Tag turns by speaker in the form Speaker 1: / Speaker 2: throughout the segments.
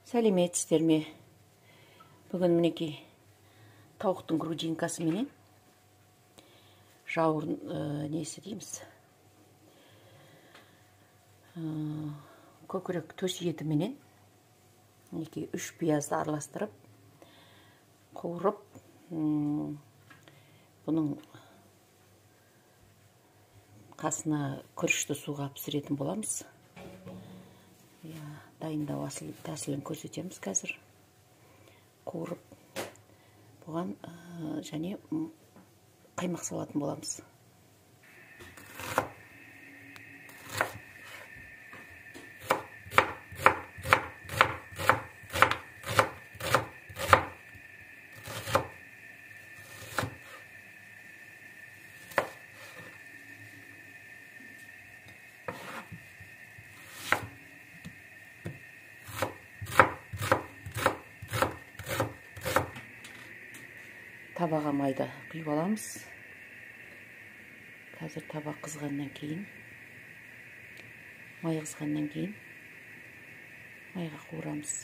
Speaker 1: Сәлеметсіздер ме? Бүгін мінекей тауықтың грудинкасы менен жауырын несі дейміз, көкірек төс еті менен мінекей 3 пиязды араластырып қуырып, бұның қасына күрішті суға пісіретін боламыз. Дайындау тәсілін көрсетеміз қазір. Қуырып, бұған және қаймақ салатын боламыз. Табаға майда құйып аламыз. Қазір табақ қызғаннан кейін, май қызғаннан кейін майға қуырамыз.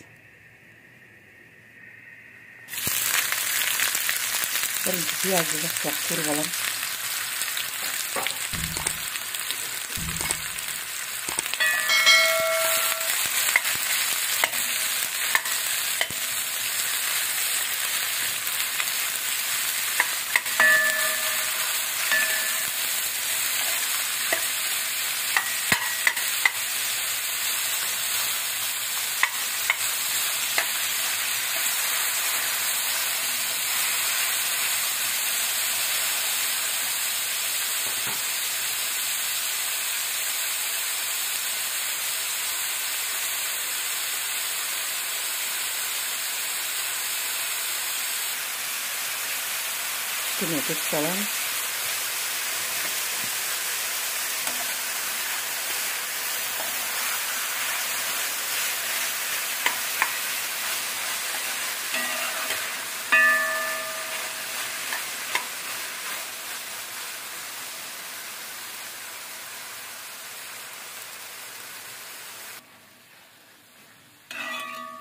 Speaker 1: Бірінші пиязды жақсылап қуырып аламыз. Üstüne dökelim.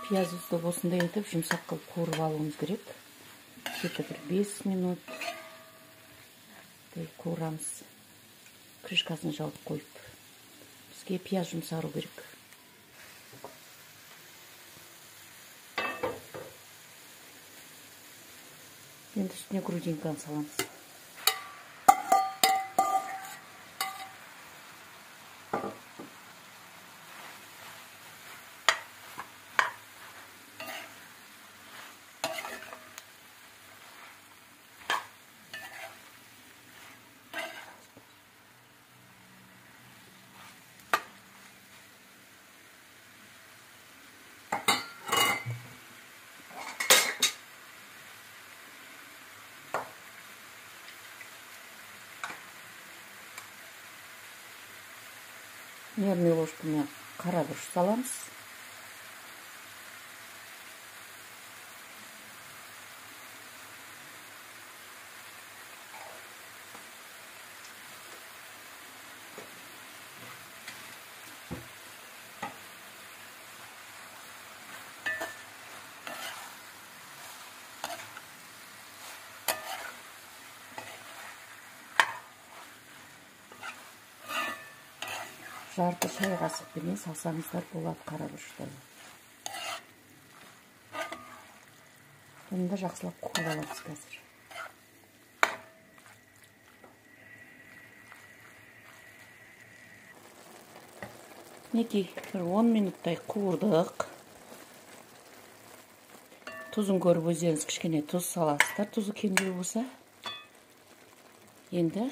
Speaker 1: Piyazımızды осындай етіп жұмсақ қылып қуырып алуымыз керек. Где-то бір 5 минут қуырамыз. Крышкасын жауып қойып. Бізге пияз жұмсару керек. Енді үстіне грудинканы саламыз. Мерный ложками қара бұрыш саламыз. Жарты шай қасықпенен салсаңыздар болады қара бұрышты. Бұны да жақсылап қуырып аламыз қазір. Мінекей, бір 10 минуттай қуырдық. Тұзын көріп өздеріңіз кішкене тұз саласыздар, тұзы кемдеу болса. Енді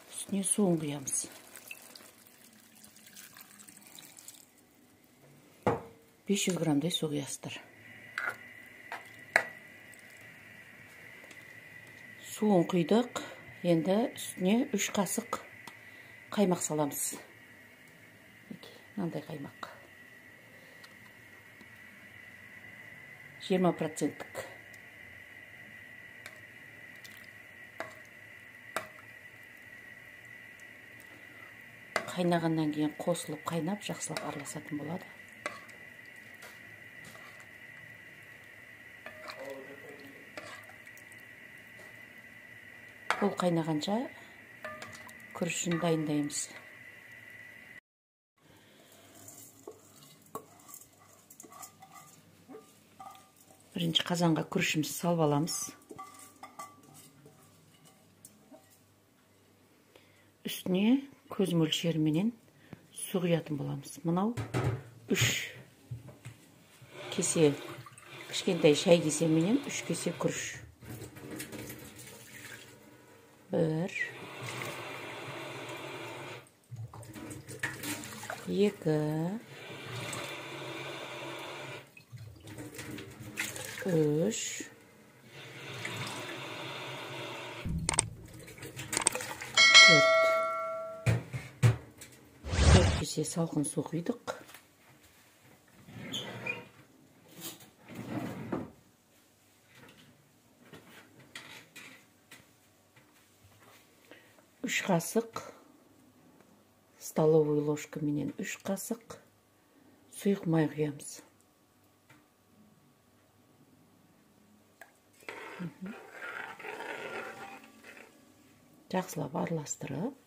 Speaker 1: үстіне суын құямыз. 500 грамдай су құясыздар. Суын құйдық. Енді үстіне 3 қасық қаймақ саламыз. Мынандай қаймақ. 20%. Қайнағаннан кейін қосылып қайнап жақсылап араласатын болады. Сол қайнағанша күрішін дайындаймыз. Бірінші қазанға күрішімізді салып аламыз. Үстіне көз мөлшеріменен су құятын боламыз. Мынау 3 кесе, кішкентай шай кесеменен 3 кесе күріш. 1 2 3 4 кесе салқын су құйдық. Үш қасық, столовый ложка менен 3 қасық сұйық май құямыз. Жақсылап араластырып,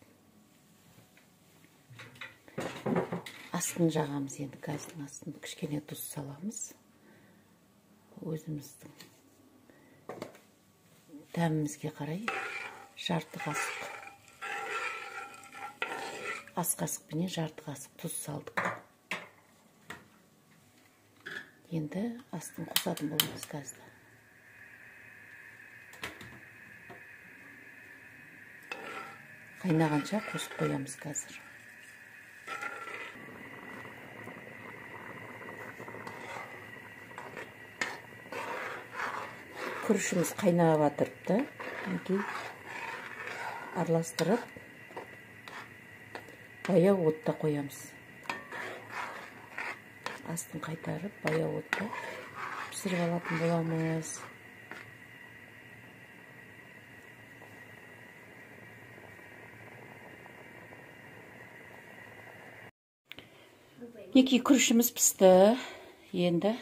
Speaker 1: астын жағамыз. Енді газдың астын кішкене тұз саламыз. Өзіміздің дәмімізге қарай жарты қасық, ас қасықпенен жарты қасық тұз салдық. Енді астын қосатын боламыз газда. Қайнағанша қосып қоямыз қазір. Күрішіміз қайнап жатырыпты. Араластырып, баяу отта қоямыз. Астын қайтарып, баяу отта пісіріп алатын боламыз. Неке күрішіміз пісті. Енді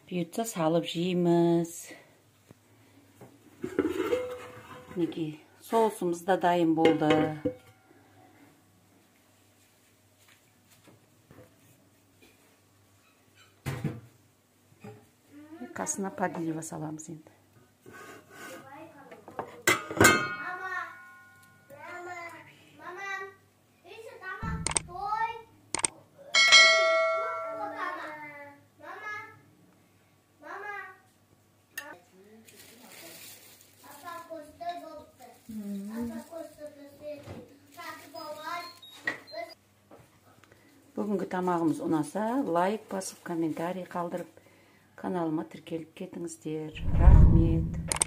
Speaker 1: бұйыртса салып жейміз. Неке соусымыз да дайын болды. Қасына подлива саламыз енді. Бүгінгі тамағымыз ұнаса, лайк басып, комментарий қалдырып, каналыма тіркеліп кетіңіздер. Рахмет.